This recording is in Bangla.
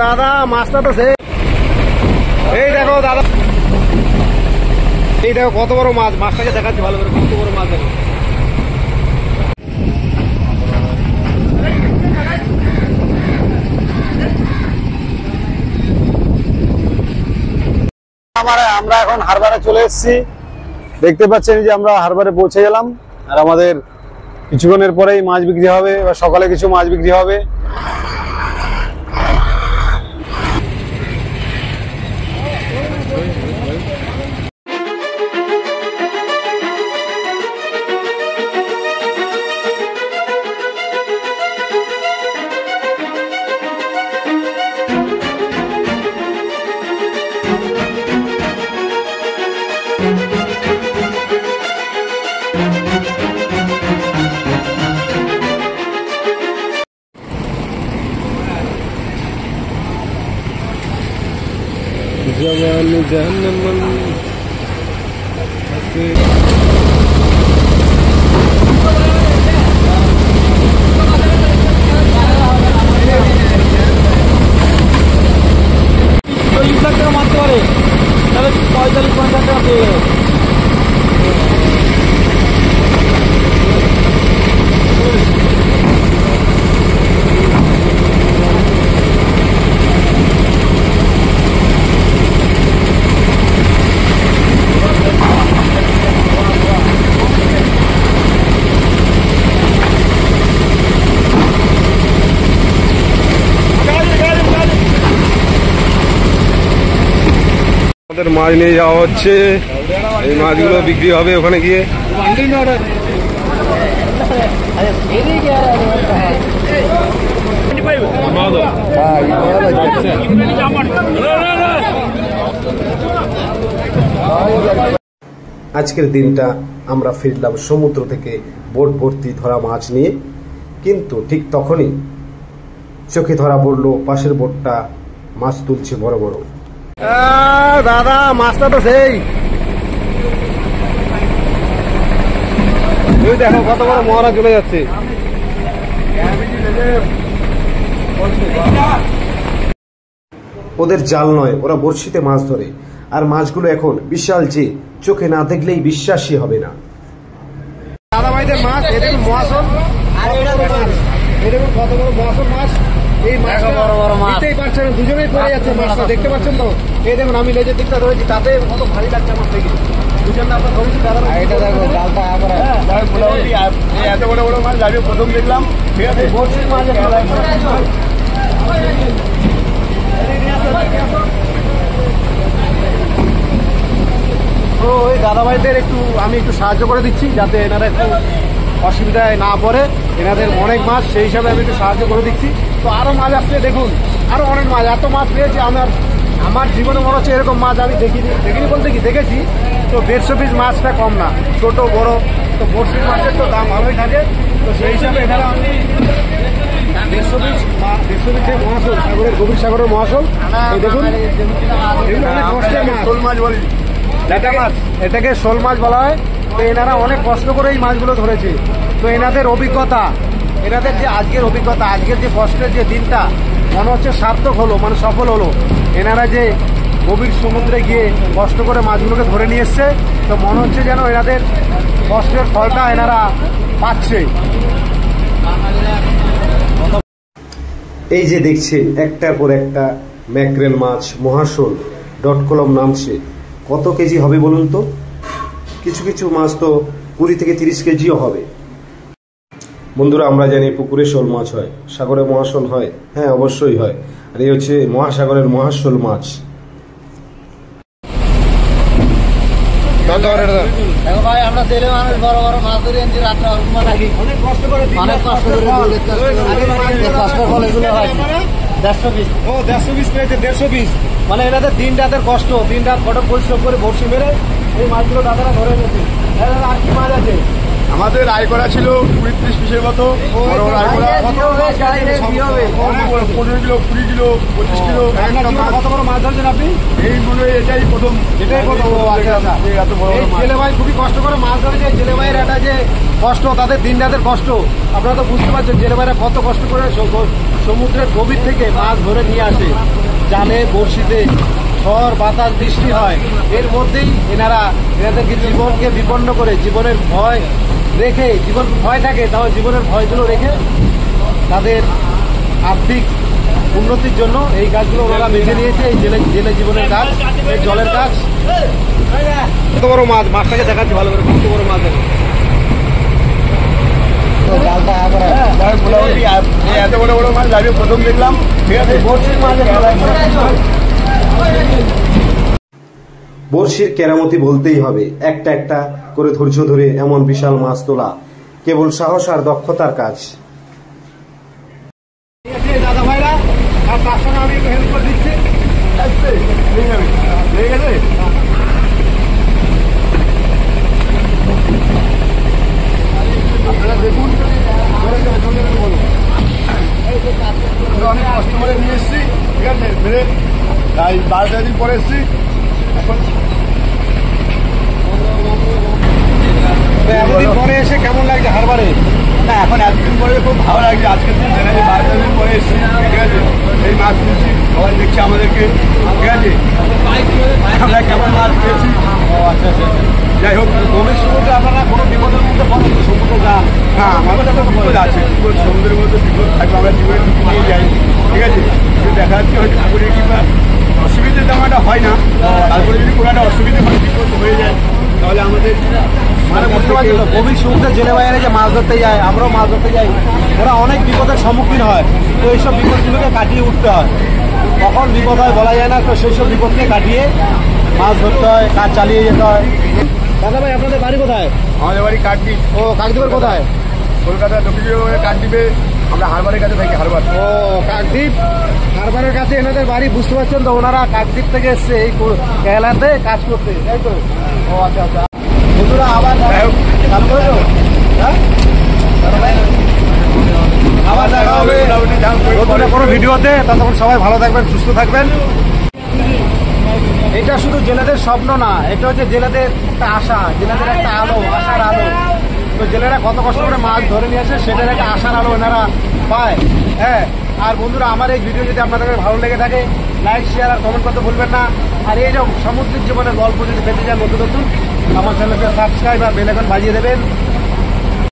দাদা মাছটা তো সেই, এই দেখো দাদা, এই দেখো কত বড় মাছ, মাছটাকে দেখাচ্ছি ভালো করে, কত বড় মাছ দেখো। আমরা এখন হারবারে চলে এসেছি, দেখতে পাচ্ছেন যে আমরা হারবারে পৌঁছে গেলাম। আর আমাদের কিছুক্ষণের পরেই মাছ বিক্রি হবে, বা সকালে কিছু মাছ বিক্রি হবে। जवान जहन मन মারতে পারে, তাহলে 45-50 টাকা পেয়ে যাবে। মাছ নিয়ে যাওয়া হচ্ছে, এই মাছগুলো বিক্রি হবে ওখানে গিয়ে। আজকের দিনটা আমরা ফিরলাম সমুদ্র থেকে বোট ভর্তি ধরা মাছ নিয়ে, কিন্তু ঠিক তখনই চোখে ধরা পড়লো পাশের বোটটা মাছ তুলছে বড় বড়। দাদা মাছটা তো সেই, দেখো কত বড় মহড়া চলে যাচ্ছে। ওদের জাল নয়, ওরা বড়শিতে মাছ ধরে, আর মাছগুলো এখন বিশাল, যে চোখে না দেখলেই বিশ্বাসই হবে না। দাদা ভাইদের মাছ, এদের মহাসন, আর এরকম কত বড় মহাসন মাছ। এই মাছটা বড় বড় মাছ নিতেই পারছেন, দুজনেই পড়ে যাচ্ছে মাছটা, দেখতে পাচ্ছেন তো। এই দেখুন আমি লেজের দিকটা ধরেছি, তাতে কত ভারী লাগছে আমার থেকে। দুজনে আপনার ধরেছি দাদা, এটা দেখো জালটা এত বড় বড় মাছ আমি প্রথম দেখলাম। ঠিক আছে, বড়শির মাছ। তো ওই দাদা ভাইদের আমি একটু সাহায্য করে দিচ্ছি, যাতে এনারা একটু অসুবিধায় না পড়ে। এনাদের অনেক মাছ, সেই হিসাবে আমি একটু সাহায্য করে দিচ্ছি। তো আরো মাছ আসছে, দেখুন আরো অনেক মাছ, এত মাছ পেয়েছি আমার জীবনে মনে হচ্ছে এরকম মাছ আমি দেখিনি বলতে কি দেখেছি। তো 150 পিস মাছটা কম না, ছোট বড়। তো বড়শির মাছের তো দাম ভালোই থাকে, তো সেই হিসাবে এনারা 150 পিস মহাশোল, সাগরের গভীর সাগরের মহাশোল। এই দেখুন অনেক কষ্টের মাছ, শোল মাছ বলি, এটাকে শোল মাছ বলা হয়। তো এনারা অনেক কষ্ট করে এই মাছগুলো ধরেছে। তো এনাদের অভিজ্ঞতা, এনাদের যে আজকের অভিজ্ঞতা, আজকের যে কষ্টের যে দিনটা মনে হচ্ছে সার্থক হলো, মানে সফল হলো। এনারা যে গভীর সমুদ্রে গিয়ে কষ্ট করে মাছগুলোকে ধরে নিয়ে এসছে, তো মনে হচ্ছে যেন এনাদের কষ্টের ফলটা এনারা পাচ্ছে। এই যে দেখছেন একটার পর একটা ম্যাকরেল মাছ, মহাশোল .com নামছে। কত কেজি হবে বলুন তো? কিছু কিছু মাছ তো 20 থেকে 30 কেজিও হবে। বন্ধুরা, আমরা জানি পুকুরে শোল মাছ হয়, সাগরে মহাশোল হয়। হ্যাঁ, অবশ্যই হয়। আর এই হচ্ছে মহাসাগরের মহাশোল মাছ। ভাই আমরা ছেলে মানুষ, বড় বড় মাছ ধরে এনেছি রাত্রে, অনেক কষ্ট করে কষ্টের ফল এগুলো হয়। 150 পিস, ও 150 পিস পেয়েছে, 150 পিস। মানে এনাদের দিন রাতের কষ্ট, দিন রাত কঠোর পরিশ্রম করে বড়শি মেরে এই মাছগুলো দাদারা ধরে এনেছে। আর কি মাছ আছে? আমাদের আয় করা ছিল 20-30 পিসের মতো বড় বড় আয় করা 15 কিলো 20 কিলো 25 কিলো কত বড় মাছ ধরছেন আপনি? এই মনে হয় এটাই প্রথম এত বড় এই জেলে ভাই খুবই কষ্ট করে মাছ ধরে, যে জেলে ভাইয়ের একটা যে কষ্ট, তাদের দিন রাতের কষ্ট আপনারা তো বুঝতে পারছেন। জেলে ভাইরা কত কষ্ট করে সমুদ্রের গভীর থেকে মাছ ধরে নিয়ে আসে, জালে বড়শিতে, ঝড় বাতাস বৃষ্টি হয়, এর মধ্যেই এনাদেরকে জীবনকে বিপন্ন করে, জীবনের ভয় রেখে, জীবন ভয় থাকে তাও জীবনের ভয়গুলো রেখে তাদের আর্থিক উন্নতির জন্য এই কাজগুলো ওনারা বেছে নিয়েছে। এই জেলে জীবনের কাজ, এই জলের কাজ। কত বড় মাছ, মাছটাকে দেখাচ্ছি ভালো করে, কত বড় মাছ দেখো। মোটামুটি এত বড় বড় মাছ লাইভে প্রথম দেখলাম। ঠিক আছে, বড়শির কেরামতি বলতেই হবে। একটা একটা করে ধৈর্য ধরে এমন বিশাল মাছ তোলা কেবল সাহস আর দক্ষতার কাজ। দাদা ভাইরা, আর তার সঙ্গে আমি একটু হেল্প করে দিচ্ছি। ঠিক আছে, আপনারা দেখুন, অনেক কষ্ট করে নিয়ে এসছি। ঠিক আছে, মেরে তাই 12 দিন পরে এসছি। এখন এতদিন পরে এসে কেমন লাগছে হারবারে? না, এখন এতদিন পরে খুব ভালো লাগছে। আজকের দিন জেনারেলি 12 দিন পরে এসছি। ঠিক আছে, এই মাছ তুলছি, সবাই দেখছে আমাদেরকে। ঠিক আছে, আমরা কেমন মাছ পেয়েছি। যাই হোক, গভীর সমুদ্রে আপনারা কোনো বিপদের মধ্যে পড়েন? সমুদ্রে যান, হ্যাঁ, আমাদের একটা বিপদ আছে। বিপদ, সমুদ্রের মধ্যে বিপদ থাকবে, আমরা জীবনে ঝুঁকি নিয়ে যাই। ঠিক আছে, কিন্তু দেখা যাচ্ছে হয়তো ঠাকুরের কিংবা অসুবিধা তেমন একটা হয় না। তারপরে যদি কোনো একটা অসুবিধা হয়, বিপদ হয়ে যায়, তাহলে আমাদের মানে বুঝতে পারছি তো, গভীর সমুদ্রে জেলে বাইরে যে মাছ ধরতে যায়, আমরাও মাছ ধরতে যাই, ওরা অনেক বিপদের সম্মুখীন হয়। তো এইসব বিপদগুলোকে কাটিয়ে উঠতে হয়। কখন বিপদ হয় বলা যায় না, তো সেই সব বিপদকে কাটিয়ে মাছ ধরতে হয়, কাজ চালিয়ে যেতে হয়। দাদা ভাই, আপনাদের বাড়ি কোথায়? আমাদের বাড়ি কাকদ্বীপ। ও, কাকদ্বীপের কোথায়? কলকাতা দক্ষিণ কাকদ্বীপে, আমরা হারবারের কাছে থাকি। হারবার, ও, কাকদ্বীপ হারবারের কাছে এনাদের বাড়ি। বুঝতে পারছেন তো, ওনারা কাকদ্বীপ থেকে এসছে এই কেরালাতে কাজ করতে, তাই তো? ও আচ্ছা আচ্ছা। বন্ধুরা আবার চালু করে দাও। হ্যাঁ, আবার দেখা হবে নতুন কোনো ভিডিওতে। ততক্ষণ সবাই ভালো থাকবেন, সুস্থ থাকবেন। এটা শুধু জেলেদের স্বপ্ন না, এটা হচ্ছে জেলেদের একটা আশা, জেলেদের একটা আলো, আশার আলো। তো জেলেরা কত কষ্ট করে মাছ ধরে নিয়ে আসে, সেটার একটা আশার আলো এনারা পায়। হ্যাঁ, আর বন্ধুরা, আমার এই ভিডিও যদি আপনাদের ভালো লেগে থাকে, লাইক, শেয়ার আর কমেন্ট করতে ভুলবেন না। আর এই যে সামুদ্রিক জীবনের গল্প যদি পেতে চান নতুন নতুন, আমার চ্যানেলকে সাবস্ক্রাইব আর বেল আইকন বাজিয়ে দেবেন।